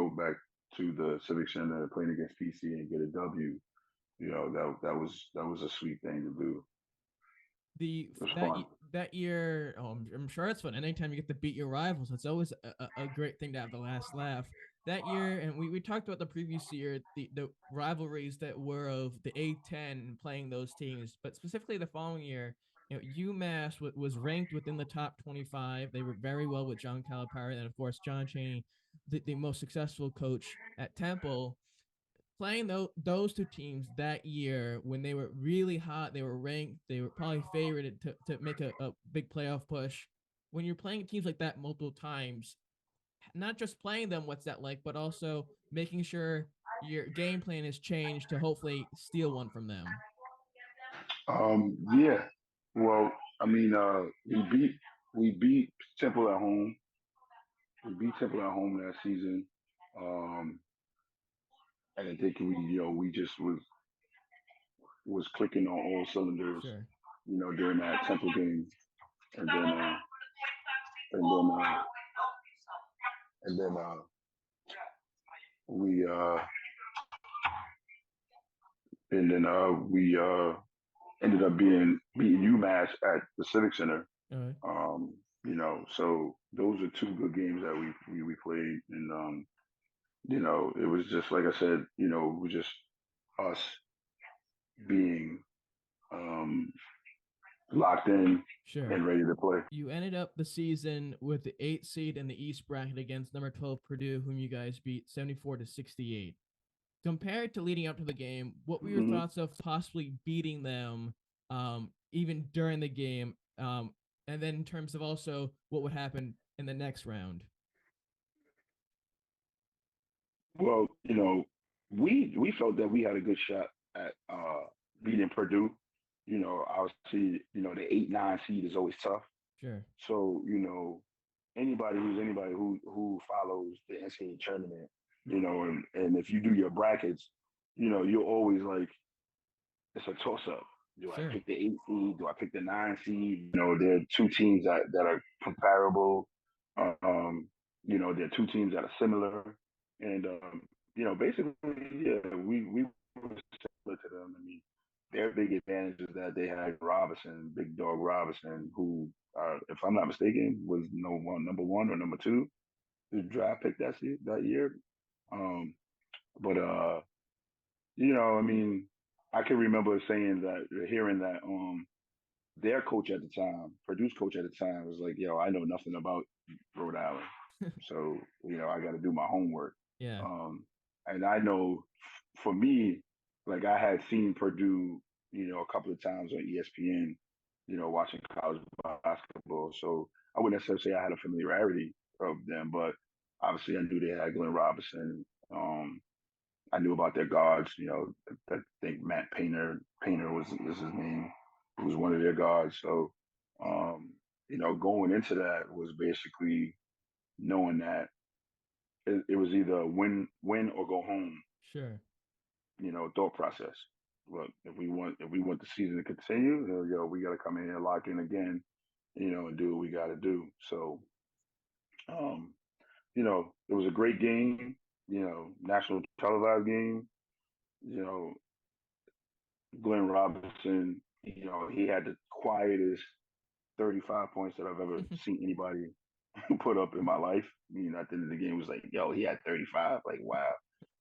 back to the Civic Center playing against PC and get a W, that was a sweet thing to do. The It was that fun. that year, I'm sure it's fun. Anytime you get to beat your rivals, it's always a great thing to have the last laugh. That year, and we talked about the previous year, the rivalries that were of the A10 playing those teams, but specifically the following year, UMass was ranked within the top 25. They were very well with John Calipari, and of course John Chaney, the most successful coach at Temple, playing those two teams that year when they were really hot, they were ranked, they were probably favored to make a big playoff push. When you're playing teams like that multiple times, not just playing them, what's that like, but also making sure your game plan is changed to hopefully steal one from them. Yeah. Well, I mean, we beat Temple at home. We beat Temple at home that season. Um, and I think we just was clicking on all cylinders, Sure. during that Temple game, and then and then and then we we ended up beating UMass at the Civic Center. All right. So those are two good games that we played, and it was just like I said, it was just us being um, locked in Sure. and ready to play. You ended up the season with the 8th seed in the East bracket against number 12 Purdue, whom you guys beat 74-68. Compared to leading up to the game, what were your hmm thoughts of possibly beating them even during the game? And then in terms of also what would happen in the next round? Well, we felt that we had a good shot at beating Purdue. Obviously, the 8-9 seed is always tough. Sure. So, anybody who follows the NCAA tournament, and if you do your brackets, you're always like, it's a toss up. Do I Sure. pick the 8 seed? Do I pick the 9 seed? There are two teams that are comparable. There are two teams that are similar. And, basically, yeah, we were similar to them. I mean, their big advantage is that they had Robinson, Big Dog Robinson, who, if I'm not mistaken, was number one or number two, the draft pick that year. Um, but I mean, I can remember hearing that their coach at the time, Purdue's coach at the time, was like, "Yo, I know nothing about Rhode Island, so I got to do my homework." Yeah. And I know, for me, like I had seen Purdue, a couple of times on ESPN, watching college basketball. So I wouldn't necessarily say I had a familiarity of them, but obviously I knew they had Glenn Robinson. I knew about their guards. I think Matt Painter was his name. He was one of their guards. So, going into that was basically knowing that it was either win or go home. Sure. Thought process. Look, if we want the season to continue, we got to come in here, lock in again, and do what we got to do. So, it was a great game. National televised game. You know, Glenn Robinson, he had the quietest 35 points that I've ever seen anybody put up in my life. At the end of the game, it was like, yo, he had 35. Like, wow.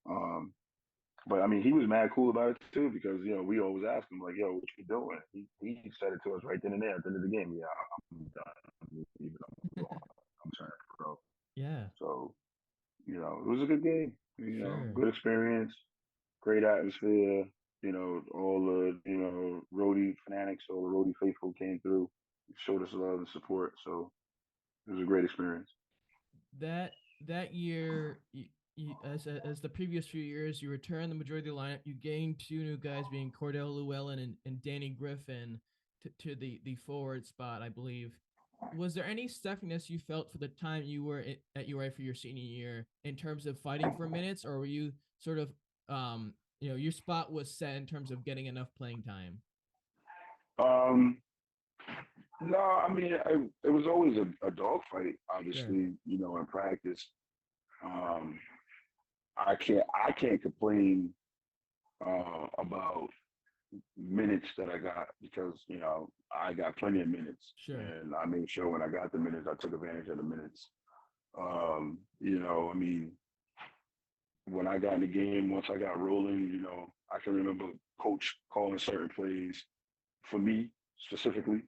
Um, but I mean, he was mad cool about it too, because we always ask him like, "Yo, what you doing?" He said it to us right then and there at the end of the game. Yeah, I'm done. I'm turning pro. Yeah. So it was a good game. Sure. Good experience, great atmosphere. All the Rhody fanatics, all the Rhody faithful came through, showed us love and support. So it was a great experience. That year, as the previous few years, you returned the majority of the lineup. You gained two new guys, being Cordell Llewellyn and Danny Griffin, to the forward spot, I believe. Was there any stuffiness you felt for the time you were at URI for your senior year in terms of fighting for minutes, or were you sort of your spot was set in terms of getting enough playing time? Um, no, I mean, it was always a dogfight, obviously, Sure. in practice. Um, I can't complain about minutes that I got, because I got plenty of minutes, Sure. and I made sure when I got the minutes, I took advantage of the minutes. I mean, when I got in the game, once I got rolling, I can remember coach calling certain plays for me specifically,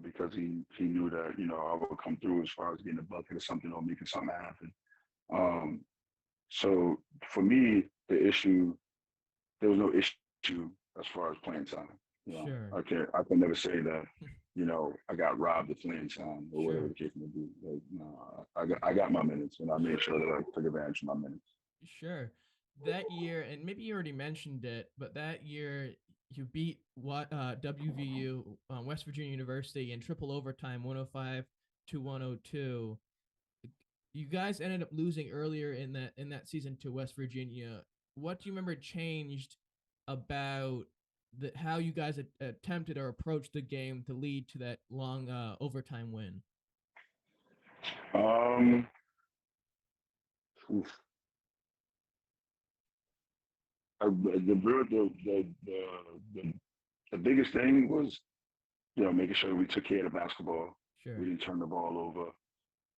because he knew that I would come through as far as getting a bucket or something, or making something happen. Um, so for me, there was no issue as far as playing time. Sure. I can never say that I got robbed of playing time or whatever Sure. the case may be. Like, no, I got my minutes, and I made sure that I took advantage of my minutes. Sure. That year, and maybe you already mentioned it, but that year you beat WVU, West Virginia University, in triple overtime, 105-102. You guys ended up losing earlier in that season to West Virginia. What do you remember changed about how you guys attempted or approached the game to lead to that long overtime win? Oof. The biggest thing was making sure we took care of the basketball. Sure. We didn't turn the ball over,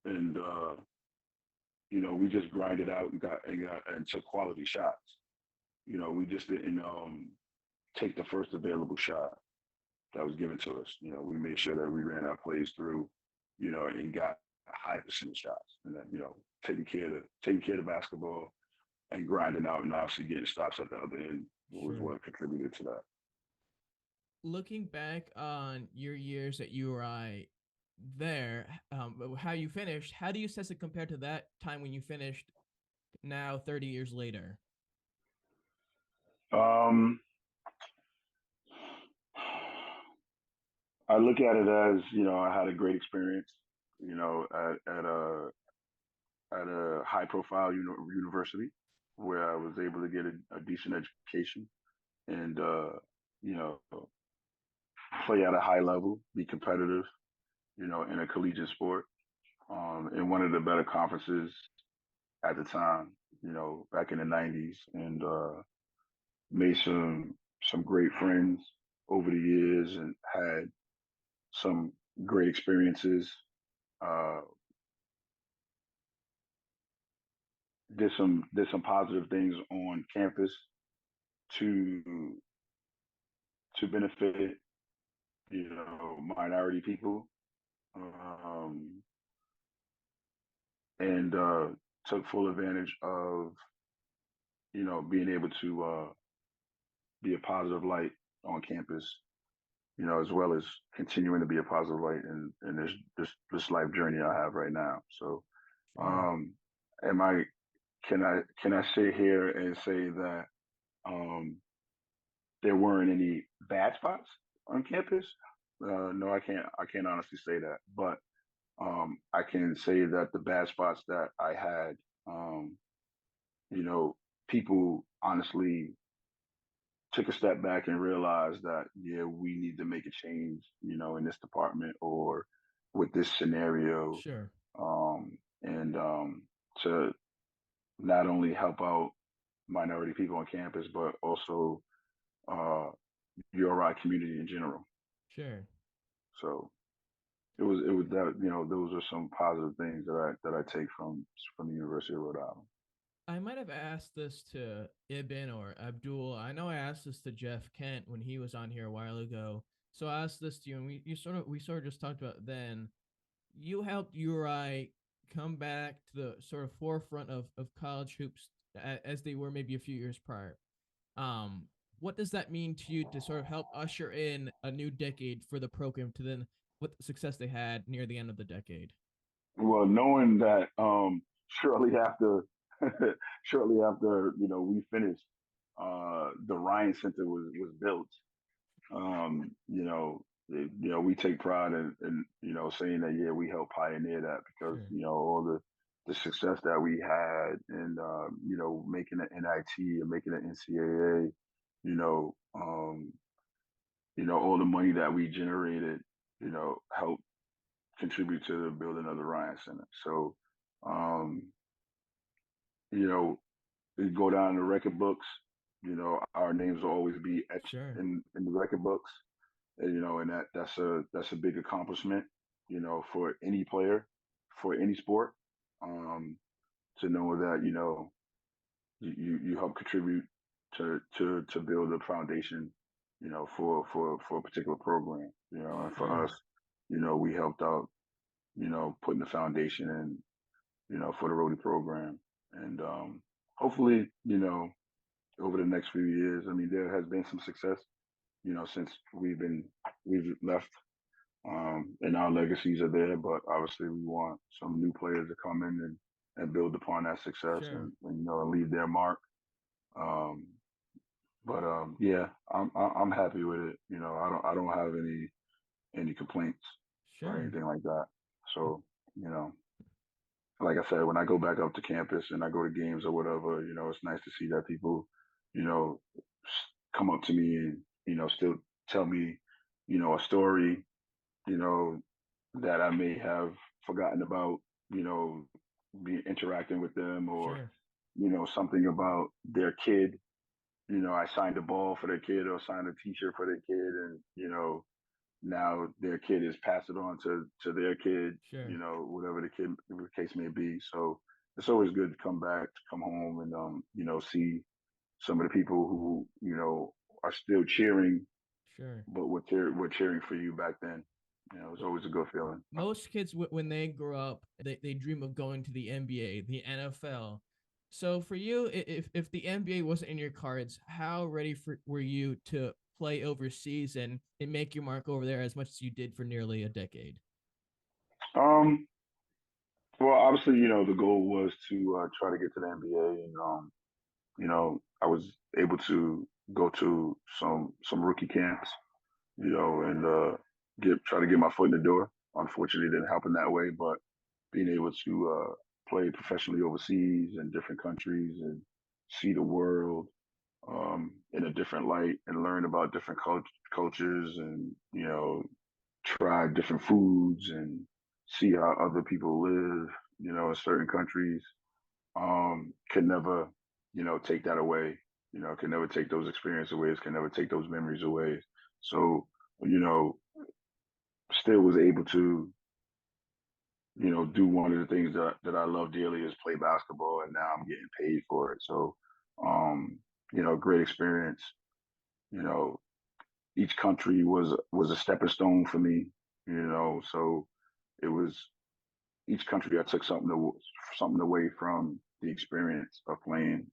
and we just grinded out and took quality shots. We just didn't take the first available shot that was given to us. We made sure that we ran our plays through, and got a high percentage shots, and then taking care of the basketball and grinding out, and obviously getting stops at the other end was Sure. what contributed to that. Looking back on your years at URI there, how you finished, how do you assess it compared to that time when you finished now 30 years later? Um, I look at it as, I had a great experience, at a high profile university where I was able to get a decent education and, you know, play at a high level, be competitive, in a collegiate sport, in one of the better conferences at the time, back in the 90s, and made some great friends over the years and had some great experiences. Uh, did some positive things on campus to benefit minority people, um, and took full advantage of being able to be a positive light on campus, as well as continuing to be a positive light in this life journey I have right now. So, Sure. am I can I sit here and say that um, there weren't any bad spots on campus? No, I can't. I can't honestly say that, but I can say that the bad spots that I had, um, you know, people honestly took a step back and realized that, yeah, we need to make a change, in this department or with this scenario, Sure. and to not only help out minority people on campus, but also uh, URI community in general. Sure. So it was that, those are some positive things that I take from the University of Rhode Island. I might have asked this to Ibn or Abdul. I know I asked this to Jeff Kent when he was on here a while ago. So I asked this to you, and we sort of just talked about then. You helped URI come back to the sort of forefront of college hoops as they were maybe a few years prior. Um, what does that mean to you to sort of help usher in a new decade for the program to then what the success they had near the end of the decade? Well, knowing that shortly after shortly after we finished, the Ryan Center was built. We take pride in saying that, yeah, we helped pioneer that because Sure. all the success that we had and making the NIT and making the NCAA, you know all the money that we generated, helped contribute to the building of the Ryan Center. So, um, you know, we go down the record books. Our names will always be etched Sure. in the record books. And that's a big accomplishment. For any player, for any sport, um, to know that you help contribute to build a foundation, for a particular program. And for Sure. us, we helped out, putting the foundation in, for the Rhody program. And hopefully, over the next few years, I mean, there has been some success, since we've left, and our legacies are there. But obviously, we want some new players to come in and build upon that success Sure. and leave their mark. Um, but yeah, I'm happy with it. I don't have any complaints or Sure. anything like that. So you know, like I said, when I go back up to campus and I go to games or whatever, it's nice to see that people, come up to me and still tell me, a story, you know, that I may have forgotten about, you know, be interacting with them, or Sure. something about their kid. I signed a ball for their kid or signed a T-shirt for their kid, and now their kid is passed it on to their kid. Sure. Whatever the case may be. So it's always good to come back, to come home, and see some of the people who are still cheering, Sure. but were cheering for you back then. It's always a good feeling. Most kids when they grow up they dream of going to the NBA, the NFL. So for you, if the NBA wasn't in your cards, how ready were you to play overseas and make your mark over there as much as you did for nearly a decade? Um, well, obviously, the goal was to try to get to the NBA, and I was able to go to some rookie camps, and try to get my foot in the door. Unfortunately, it didn't happen that way, but being able to play professionally overseas in different countries and see the world in a different light and learn about different cultures and try different foods and see how other people live, in certain countries, can never, take that away. Can never take those experiences away. Can never take those memories away. So, you know, still was able to, do one of the things that I love dearly is play basketball, and now I'm getting paid for it. So, um, great experience. You know, each country was a stepping stone for me. So it was each country I took something away from the experience of playing.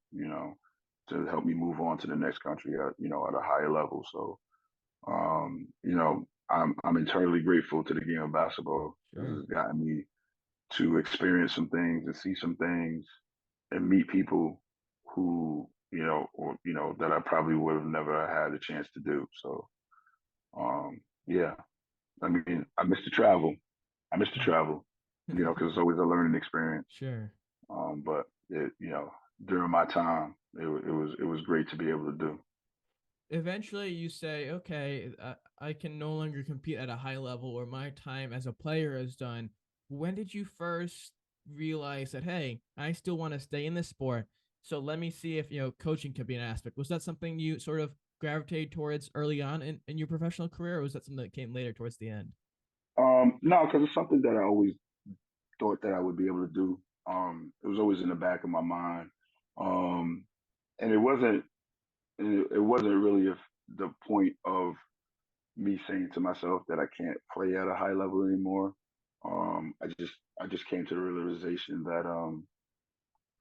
To help me move on to the next country at a higher level. So I'm eternally grateful to the game of basketball because Sure. it's gotten me to experience some things and see some things and meet people who that I probably would have never had a chance to do. So yeah, I mean, I miss the travel. I miss the travel, because it's always a learning experience. Sure. But during my time, it was great to be able to do. Eventually you say, okay, I can no longer compete at a high level, or my time as a player is done. When did you first realize that, hey, I still want to stay in this sport, so let me see if coaching could be an aspect? Was that something you sort of gravitated towards early on in your professional career, or was that something that came later towards the end? No, because it's something that I always thought that I would be able to do. It was always in the back of my mind, um, and it wasn't really the point of me saying to myself that I can't play at a high level anymore. I just came to the realization that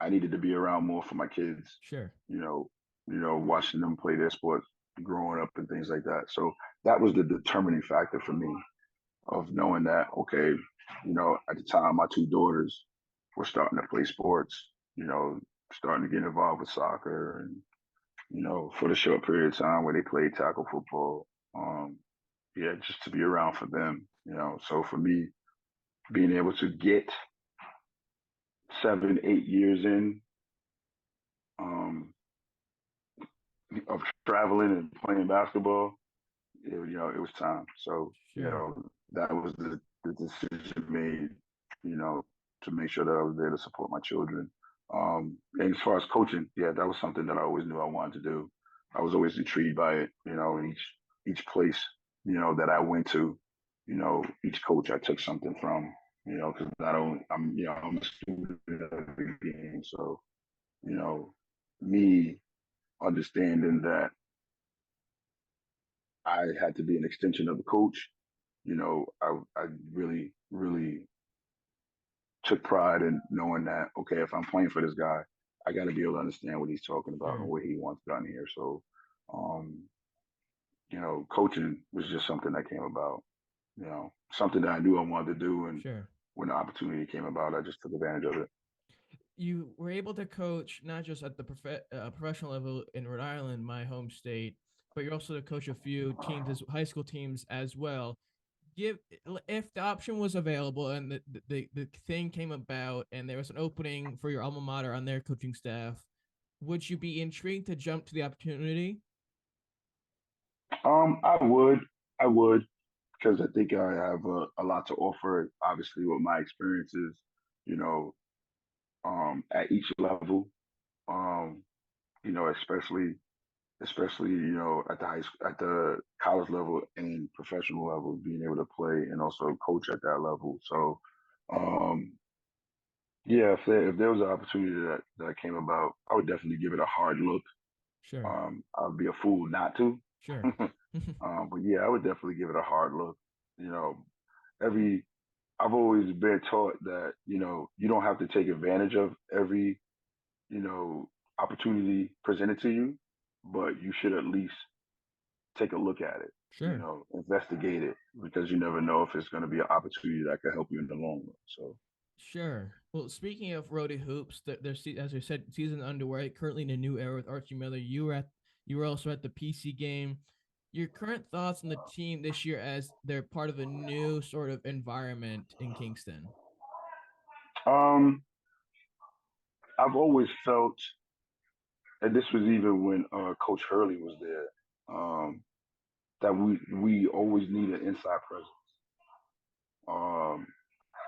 I needed to be around more for my kids. Sure. You know, watching them play their sports, growing up, and things like that. So that was the determining factor for me of knowing that okay, at the time my two daughters were starting to play sports. Starting to get involved with soccer and for the short period of time where they played tackle football. Um, yeah, just to be around for them. So for me, being able to get 7, 8 years in um, of traveling and playing basketball, it was time. So Sure. that was the decision made. You know, to make sure that I was there to support my children. And as far as coaching, yeah, that was something that I always knew I wanted to do. I was always intrigued by it. In each place, that I went to, each coach I took something from. Because not only I'm a student of the game, so you know, me understanding that I had to be an extension of the coach. I really, really took pride in knowing that, okay, if I'm playing for this guy, I got to be able to understand what he's talking about and Sure. what he wants done here. So, um, coaching was just something that came about, something that I knew I wanted to do. And Sure. when the opportunity came about, I just took advantage of it. You were able to coach not just at the professional level in Rhode Island, my home state, but you're also to coach a few teams, as high school teams as well. Give If the option was available and the thing came about and there was an opening for your alma mater on their coaching staff, would you be intrigued to jump to the opportunity? I would, because I think I have a lot to offer, obviously, with my experiences, you know, at each level, um, especially at the at the college level and professional level, being able to play and also coach at that level. So, um, yeah, if there was an opportunity that came about, I would definitely give it a hard look. Sure. I'd be a fool not to. Sure. But yeah, I would definitely give it a hard look. You know, every I've always been taught that you don't have to take advantage of every you know opportunity presented to you, but you should at least take a look at it. Sure. Investigate it because you never know if it's going to be an opportunity that could help you in the long run. So Sure. Well, speaking of Rhody hoops, there's, as I said, season underway. Currently in a new era with Archie Miller. You were also at the PC game. Your current thoughts on the team this year as they're part of a new sort of environment in Kingston. Um, I've always felt, and this was even when Coach Hurley was there, that we always need an inside presence. Um,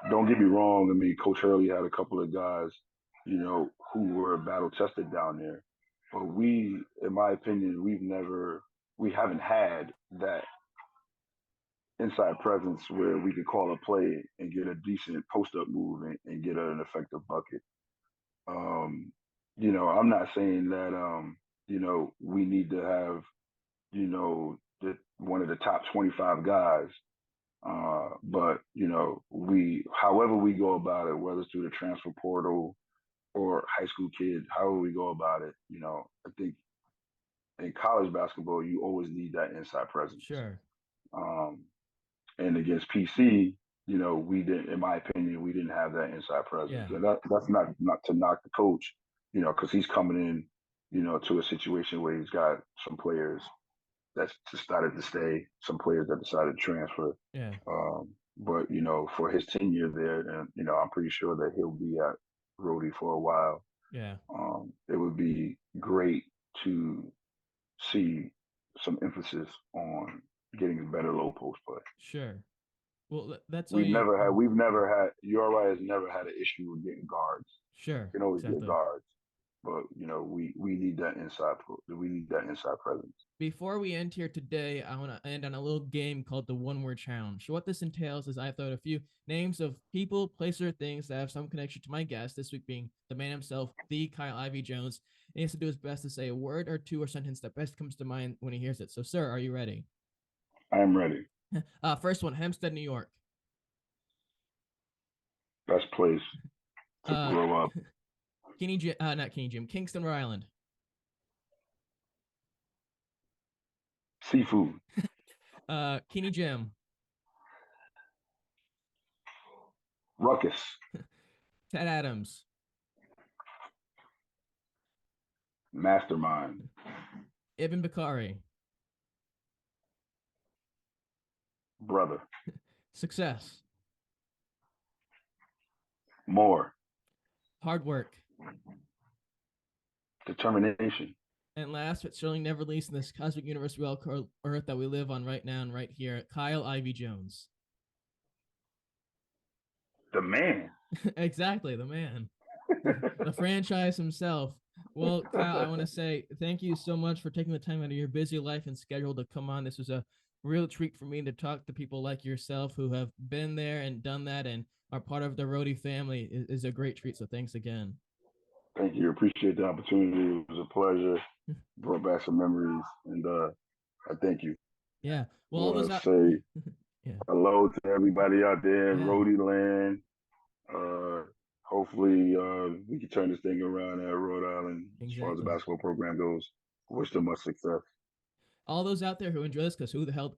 don't get me wrong. I mean, Coach Hurley had a couple of guys, who were battle tested down there, but in my opinion, we haven't had that inside presence where we could call a play and get a decent post up move and get an effective bucket. Um, I'm not saying that we need to have one of the top 25 guys. But however we go about it, whether it's through the transfer portal or high school kids, however we go about it, I think in college basketball, you always need that inside presence. Sure. Um, and against PC, we didn't, in my opinion, we didn't have that inside presence. Yeah. And that's not to knock the coach, because he's coming in, to a situation where he's got some players that's decided to stay, some players that decided to transfer. Yeah. But for his tenure there, and I'm pretty sure that he'll be at Rhody for a while. Yeah. It would be great to see some emphasis on getting better low post play. Sure. Well, that's we've never had URI has never had an issue with getting guards. Sure. You can always get guards, but we need that inside presence. Before we end here today, I want to end on a little game called the One Word Challenge. So what this entails is I throw out a few names of people, places, or things that have some connection to my guest, this week being the man himself, the Kyle Ivey Jones. And he has to do his best to say a word or two or sentence that best comes to mind when he hears it. So, sir, are you ready? I am ready. First one, Hempstead, New York. Best place to grow up. Kingston, Rhode Island. Seafood. Keeney Gym. Ruckus. Ted Adams. Mastermind. Ibn Bakari. Brother. Success. More. Hard work. Determination. And last but certainly never least, in this cosmic universe we all call Earth that we live on right now and right here, Kyle Ivey Jones. The man. Exactly, the man. The franchise himself. Well, Kyle, I want to say thank you so much for taking the time out of your busy life and schedule to come on. This was a real treat for me to talk to people like yourself who have been there and done that and are part of the Rhody family. Is a great treat. So thanks again. Thank you. Appreciate the opportunity. It was a pleasure. Brought back some memories, and I thank you. Yeah. Well, I say hello to everybody out there in Rhody land. Hopefully, we can turn this thing around at Rhode Island as far as the basketball program goes. Wish them much success. All those out there who enjoy this, because who the hell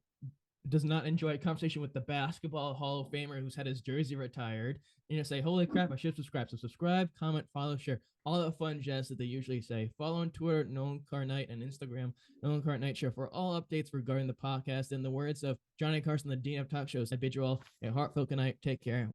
does not enjoy a conversation with the basketball Hall of Famer who's had his jersey retired? Say, holy crap, I should subscribe. So subscribe, comment, follow, share, all the fun jazz that they usually say. Follow on Twitter, Nolan Cartnight, and Instagram, Nolan Cartnight Show, for all updates regarding the podcast. In the words of Johnny Carson, the Dean of Talk Shows, I bid you all a heartfelt good night. Take care.